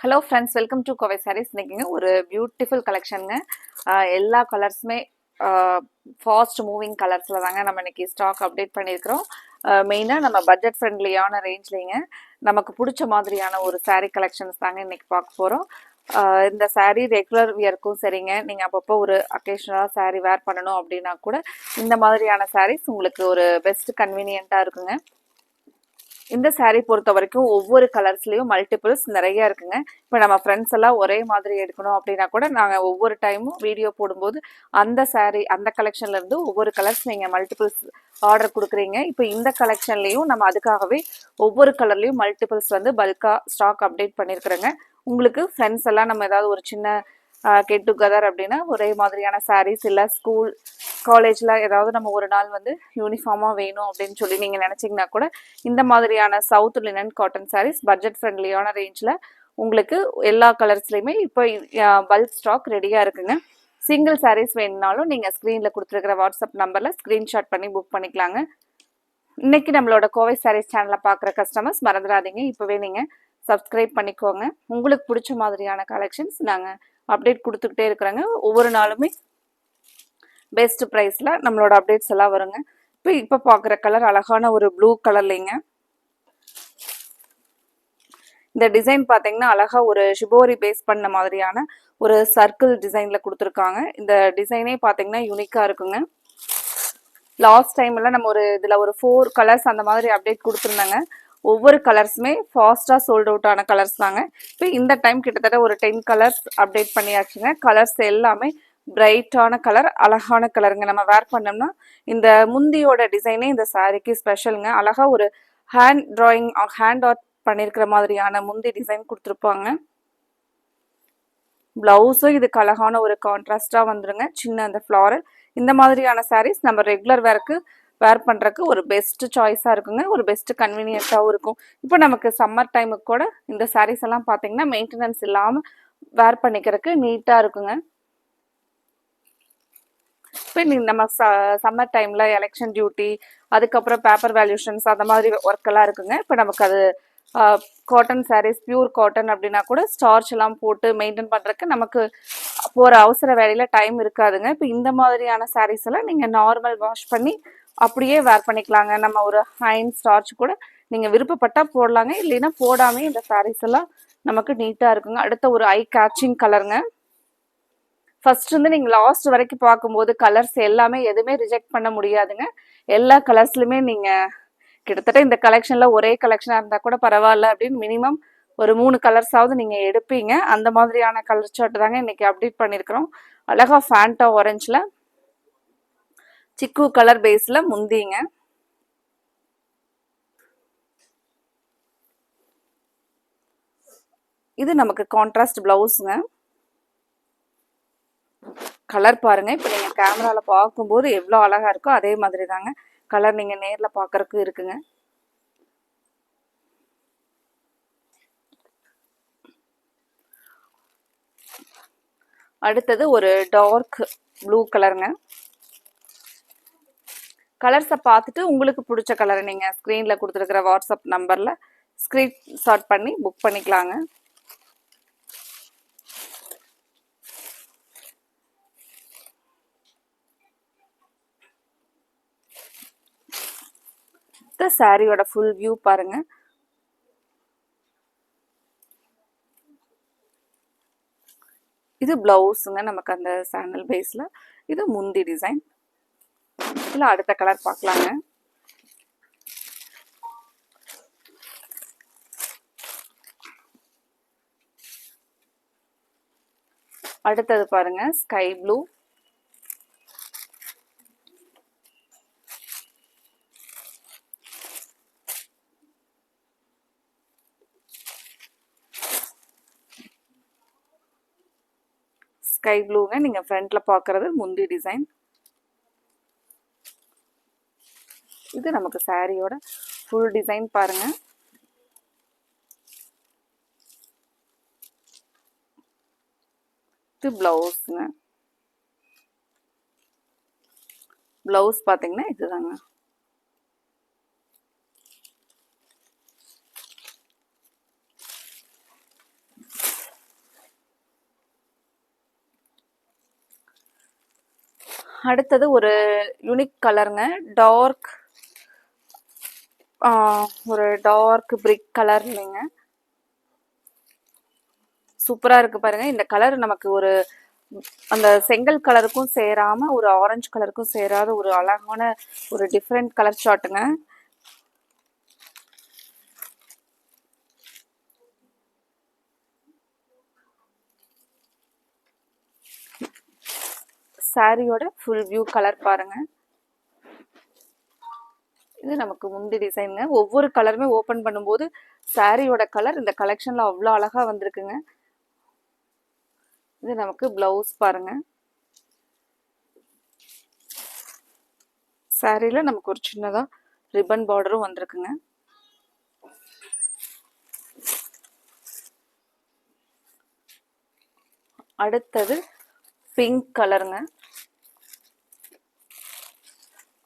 Hello friends, welcome to Kovai sarees. இன்னைக்குங்க ஒரு beautiful கலெக்ஷனுங்க. எல்லா கலர்ஸுமே ஃபாஸ்ட் மூவிங் கலர்ஸில் தாங்க நம்ம இன்னைக்கு ஸ்டாக் அப்டேட் பண்ணியிருக்கிறோம். மெயினாக நம்ம பட்ஜெட் ஃப்ரெண்ட்லியான ரேஞ்ச்லேங்க நமக்கு பிடிச்ச மாதிரியான ஒரு saree கலெக்ஷன்ஸ் தாங்க இன்னைக்கு பார்க்க போகிறோம். இந்த saree ரெகுலர் வியருக்கும் சரிங்க, நீங்கள் அப்பப்போ ஒரு அக்கேஷனலாக saree வேர் பண்ணணும் அப்படின்னா கூட இந்த மாதிரியான sarees உங்களுக்கு ஒரு பெஸ்ட் கன்வீனியண்ட்டாக இருக்குங்க. இந்த saree பொறுத்த வரைக்கும் ஒவ்வொரு கலர்ஸ்லயும் மல்டிபிள்ஸ் நிறைய இருக்குங்க. இப்போ நம்ம ஃப்ரெண்ட்ஸ் எல்லாம் ஒரே மாதிரி எடுக்கணும் அப்படின்னா கூட நாங்கள் ஒவ்வொரு டைமும் வீடியோ போடும்போது அந்த saree அந்த கலெக்ஷன்ல இருந்து ஒவ்வொரு கலர்ஸ் நீங்க மல்டிபிள்ஸ் ஆர்டர் கொடுக்குறீங்க. இப்போ இந்த கலெக்ஷன்லயும் நம்ம அதுக்காகவே ஒவ்வொரு கலர்லயும் மல்டிபிள்ஸ் வந்து பல்கா ஸ்டாக் அப்டேட் பண்ணியிருக்கிறோங்க. உங்களுக்கு ஃப்ரெண்ட்ஸ் எல்லாம் நம்ம ஏதாவது ஒரு சின்ன கெட் டுகெதர் அப்படின்னா ஒரே மாதிரியான sarees இல்லை ஸ்கூல் காலேஜில் ஏதாவது நம்ம ஒரு நாள் வந்து யூனிஃபார்மாக வேணும் அப்படின்னு சொல்லி நீங்கள் நினச்சிங்கன்னா கூட இந்த மாதிரியான south linen cotton sarees budget ஃப்ரெண்ட்லியான ரேஞ்சில் உங்களுக்கு எல்லா கலர்ஸ்லையுமே இப்போ பல்க் ஸ்டாக் ரெடியாக இருக்குங்க. சிங்கிள் sarees வேணும்னாலும் நீங்கள் ஸ்க்ரீனில் கொடுத்துருக்கிற வாட்ஸ்அப் நம்பரில் ஸ்க்ரீன்ஷாட் பண்ணி புக் பண்ணிக்கலாங்க. இன்னைக்கு நம்மளோட கோவை சாரீஸ் சேனலை பார்க்குற கஸ்டமர்ஸ் மறந்துடாதீங்க, இப்போவே நீங்கள் சப்ஸ்கிரைப் பண்ணிக்கோங்க. உங்களுக்கு பிடிச்ச மாதிரியான கலெக்ஷன்ஸ் நாங்கள் அப்டேட் கொடுத்துக்கிட்டே இருக்கிறோங்க. ஒவ்வொரு நாளுமே பெஸ்ட் ப்ரைஸில் நம்மளோட அப்டேட்ஸ் எல்லாம் வருங்க. இப்போ பார்க்குற கலர் அழகான ஒரு ப்ளூ கலர்லைங்க. இந்த டிசைன் பார்த்தீங்கன்னா அழகா ஒரு ஷிபோரி பேஸ் பண்ண மாதிரியான ஒரு சர்க்கிள் டிசைனில் கொடுத்துருக்காங்க. இந்த டிசைனே பார்த்தீங்கன்னா யூனிக்காக இருக்குங்க. லாஸ்ட் டைம்ல நம்ம இதில் ஒரு 4 கலர்ஸ் அந்த மாதிரி அப்டேட் கொடுத்துருந்தாங்க. ஒவ்வொரு கலர்ஸுமே ஃபாஸ்ட்டாக சோல்ட் அவுட் ஆன கலர்ஸ் தாங்க. இப்போ இந்த டைம் கிட்டத்தட்ட ஒரு 10 கலர்ஸ் அப்டேட் பண்ணியாச்சுங்க. கலர்ஸ் எல்லாமே பிரைட்டான கலர், அழகான கலருங்க. நம்ம வேர் பண்ணோம்னா இந்த முந்தியோட டிசைனே இந்த சாரிக்கு ஸ்பெஷலுங்க. அழகா ஒரு ஹேண்ட் டிராயிங் ஹேண்ட் ஆர்ட் பண்ணியிருக்கிற மாதிரியான முந்தி டிசைன் கொடுத்துருப்பாங்க. பிளவுஸும் இதுக்கு அழகான ஒரு கான்ட்ராஸ்டாக வந்துருங்க. சின்ன அந்த ஃப்ளாரல் இந்த மாதிரியான sarees நம்ம ரெகுலர் வேர் பண்ணுறதுக்கு ஒரு பெஸ்ட் சாய்ஸாக இருக்குங்க. ஒரு பெஸ்ட் கன்வீனியன்ட்டாகவும் இருக்கும். இப்போ நமக்கு சம்மர் டைமுக்கு கூட இந்த sarees எல்லாம் பார்த்தீங்கன்னா மெயின்டெனன்ஸ் இல்லாமல் வேர் பண்ணிக்கிறதுக்கு நீட்டாக இருக்குங்க. இப்போ நம்ம சம்மர் டைமில் எலெக்ஷன் டியூட்டி, அதுக்கப்புறம் பேப்பர் வேல்யூஷன்ஸ் அந்த மாதிரி ஒர்க்கெல்லாம் இருக்குங்க. இப்போ நமக்கு அது காட்டன் sarees பியூர் காட்டன் அப்படின்னா கூட ஸ்டார்ச் எல்லாம் போட்டு மெயின்டைன் பண்ணுறதுக்கு நமக்கு போகிற அவசர வேலையில் டைம் இருக்காதுங்க. இப்போ இந்த மாதிரியான sarees எல்லாம் நீங்கள் நார்மல் வாஷ் பண்ணி அப்படியே வேர் பண்ணிக்கலாங்க. நம்ம ஒரு ஹைன் ஸ்டார்ச் கூட நீங்கள் விருப்பப்பட்டால் போடலாங்க, இல்லைன்னா போடாமே இந்த sarees எல்லாம் நமக்கு நீட்டாக இருக்குங்க. அடுத்த ஒரு ஐ கேச்சிங் கலருங்க. ஃபர்ஸ்ட் இருந்து நீங்கள் லாஸ்ட் வரைக்கும் பார்க்கும்போது கலர்ஸ் எல்லாமே எதுவுமே ரிஜெக்ட் பண்ண முடியாதுங்க. எல்லா கலர்ஸ்லையுமே நீங்கள் கிட்டத்தட்ட இந்த கலெக்ஷனில் ஒரே கலெக்ஷனாக இருந்தால் கூட பரவாயில்ல அப்படின்னு மினிமம் ஒரு 3 கலர்ஸாவது நீங்கள் எடுப்பீங்க. அந்த மாதிரியான கலர் சார்ட் தாங்க இன்னைக்கு அப்டேட் பண்ணியிருக்கிறோம். அழகா ஃபேண்டா ஆரஞ்சில் சிக்கு கலர் பேஸில் முந்திங்க. இது நமக்கு கான்ட்ராஸ்ட் பிளவுஸுங்க. கலர் பாருங்க, இப்போ நீங்கள் கேமராவில் பார்க்கும்போது எவ்வளோ அழகாக இருக்கோ அதே மாதிரி தாங்க கலர் நீங்கள் நேரில் பார்க்கறதுக்கு இருக்குங்க. அடுத்தது ஒரு டார்க் ப்ளூ கலருங்க. கலர்ஸை பார்த்துட்டு உங்களுக்கு பிடிச்ச கலரை நீங்கள் ஸ்க்ரீனில் கொடுத்துருக்கிற வாட்ஸ்அப் நம்பரில் ஸ்க்ரீன்ஷாட் பண்ணி புக் பண்ணிக்கலாங்க. இந்த சாரியோட ஃபுல் வியூ பாருங்க. இது பிளவுஸுங்க நமக்கு அந்த சாண்டல் பேஸில். இது முந்தி டிசைன். இல்லை அடுத்த கலர் பார்க்கலாங்க. அடுத்தது பாருங்க ஸ்கை ப்ளூ. ஸ்கை ப்ளூங்க. நீங்கள் ஃப்ரண்ட்டில் பார்க்குறது முந்தி டிசைன். இது நமக்கு சாரியோட ஃபுல் டிசைன் பாருங்க. இது பிளவுஸுங்க. பிளவுஸ் பார்த்தீங்கன்னா இதுதாங்க. அடுத்தது ஒரு யூனிக் கலருங்க. ஒரு டார்க் பிரிக் கலர் இல்லைங்க, சூப்பரா இருக்கு பாருங்க. இந்த கலர் நமக்கு ஒரு அந்த செங்கல் கலருக்கும் சேராம ஒரு ஆரஞ்சு கலருக்கும் சேராத ஒரு அழகான ஒரு டிஃப்ரெண்ட் கலர் ஷாட்டுங்க. சாரியோட ஃபுல் வியூ கலர் பாருங்க. இது நமக்கு முந்தி டிசைனுங்க. ஒவ்வொரு கலருமே ஓபன் பண்ணும்போது சாரியோட கலர் இந்த கலெக்ஷன்ல அவ்வளோ அழகா வந்திருக்குங்க. இது நமக்கு பிளவுஸ் பாருங்க. சாரியில நமக்கு ஒரு சின்னதா ரிப்பன் பார்டரும் வந்திருக்குங்க. அடுத்தது பிங்க் கலருங்க.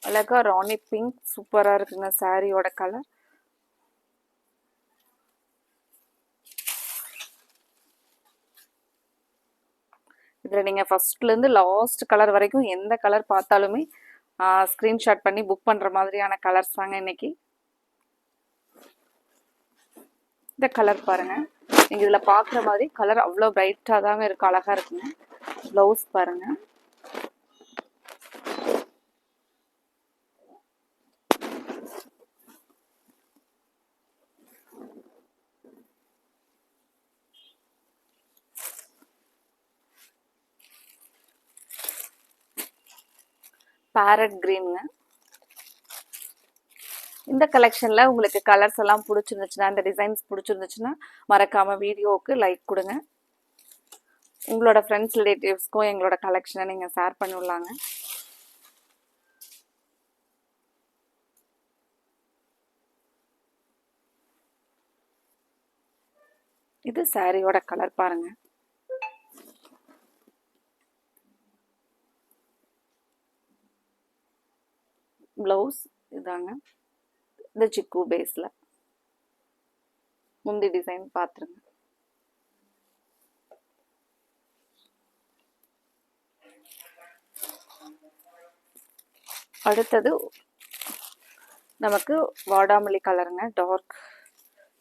அழகா ராணி பிங்க் சூப்பரா இருக்குங்க சாரியோட கலர். இதுல நீங்க ஃபர்ஸ்ட்ல இருந்து லாஸ்ட் கலர் வரைக்கும் எந்த கலர் பார்த்தாலுமே ஸ்கிரீன்ஷாட் பண்ணி புக் பண்ற மாதிரியான கலர்ஸ் தாங்க இன்னைக்கு. இந்த கலர் பாருங்க. நீங்க இதுல பாக்குற மாதிரி கலர் அவ்வளவு பிரைட்டா தாங்க இருக்கு, அழகா இருக்குங்க. பிளவுஸ் பாருங்க. பேரட் கிரீனுங்க. இந்த கலெக்ஷன்ல உங்களுக்கு கலர்ஸ் எல்லாம் பிடிச்சிருந்துச்சுன்னா, இந்த டிசைன்ஸ் பிடிச்சிருந்துச்சுன்னா மறக்காம வீடியோவுக்கு லைக் கொடுங்க. உங்களோட ஃப்ரெண்ட்ஸ் ரிலேட்டிவ்ஸ்க்கும் எங்களோட கலெக்ஷனை நீங்க ஷேர் பண்ணிவிடலாங்க. இது சாரியோட கலர் பாருங்க. பிளவுஸ் இதாங்க. இந்த சிக்கு பேஸ்ல முந்தி டிசைன் பாத்துருங்க. அடுத்தது நமக்கு வாடாமல்லி கலருங்க, டார்க்.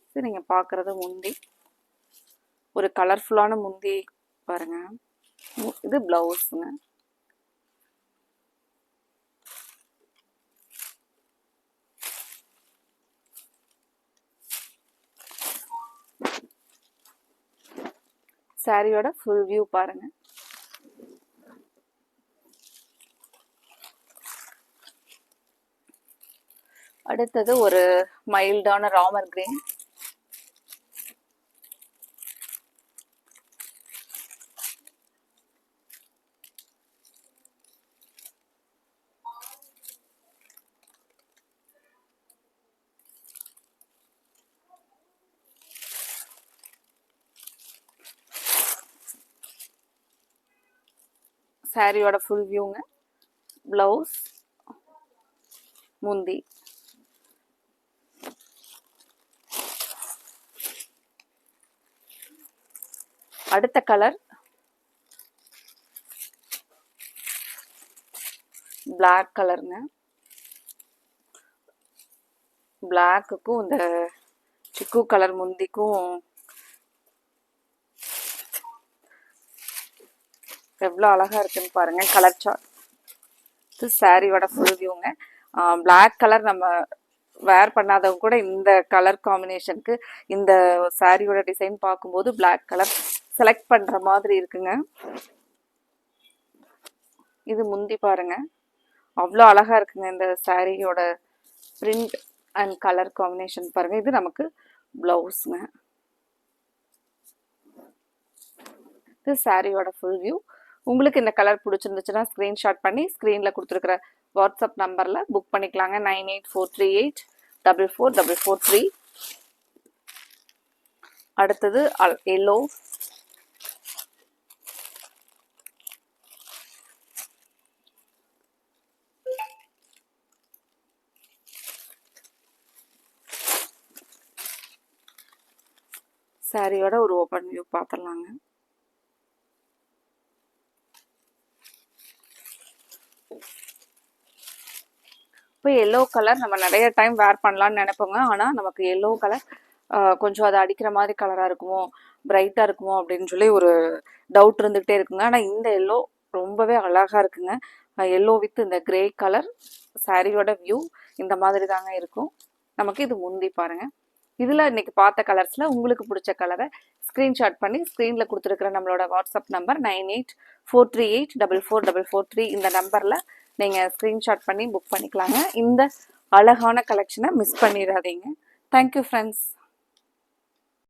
இது நீங்க பாக்குறது முந்தி, ஒரு கலர்ஃபுல்லான முந்தி பாருங்க. இது பிளவுஸ்ங்க. சாரியோட ஃபுல் வியூ பாருங்க. அடுத்தது ஒரு மைல்டான ராமர் கிரீன். சாரியோட ஃபுல் வியூங்க. பிளவுஸ், முந்தி. அடுத்த கலர் பிளாக் கலருங்க. பிளாக்குக்கும் இந்த சிக்கு கலர் முந்திக்கும் எவ்வளோ அழகா இருக்குன்னு பாருங்க கலர் சார்ட். இது சாரியோட ஃபுல் வியூங்க. பிளாக் கலர் நம்ம வேர் பண்ணாதவங்க கூட இந்த கலர் காம்பினேஷனுக்கு இந்த சாரியோட டிசைன் பார்க்கும்போது பிளாக் கலர் செலக்ட் பண்ற மாதிரி இருக்குங்க. இது முந்தி பாருங்க, அவ்வளோ அழகா இருக்குங்க இந்த சாரியோட பிரிண்ட் அண்ட் கலர் காம்பினேஷன் பாருங்க. இது நமக்கு பிளவுஸ்ங்க. இது சாரியோட ஃபுல் வியூ. உங்களுக்கு இந்த கலர் பிடிச்சிருந்துச்சுன்னா ஸ்க்ரீன்ஷாட் பண்ணி ஸ்க்ரீனில் கொடுத்துருக்குற வாட்ஸ்அப் நம்பரில் புக் பண்ணிக்கலாங்க. 9843844443. அடுத்தது எல்லோ. சாரியோட ஒரு ஓப்பன் வியூ பார்த்துடலாங்க. இப்போ எல்லோ கலர் நம்ம நிறைய டைம் வேர் பண்ணலாம்னு நினைப்போங்க. ஆனால் நமக்கு எல்லோ கலர் கொஞ்சம் அதை அடிக்கிற மாதிரி கலராக இருக்குமோ, பிரைட்டாக இருக்குமோ அப்படின்னு சொல்லி ஒரு டவுட் இருந்துகிட்டே இருக்குங்க. ஆனால் இந்த எல்லோ ரொம்பவே அழகாக இருக்குங்க. எல்லோ வித் இந்த கிரே கலர் சாரியோட வியூ இந்த மாதிரி தாங்க இருக்கும். நமக்கு இது முந்தி பாருங்க. இதில் இன்னைக்கு பார்த்த கலர்ஸில் உங்களுக்கு பிடிச்ச கலரை ஸ்க்ரீன்ஷாட் பண்ணி ஸ்க்ரீனில் கொடுத்துருக்குற நம்மளோட வாட்ஸ்அப் நம்பர் 9843844443 இந்த நம்பரில் நீங்கள் ஸ்க்ரீன்ஷாட் பண்ணி புக் பண்ணிக்கலாங்க. இந்த அழகான கலெக்ஷனை மிஸ் பண்ணிடாதீங்க. Thank you friends.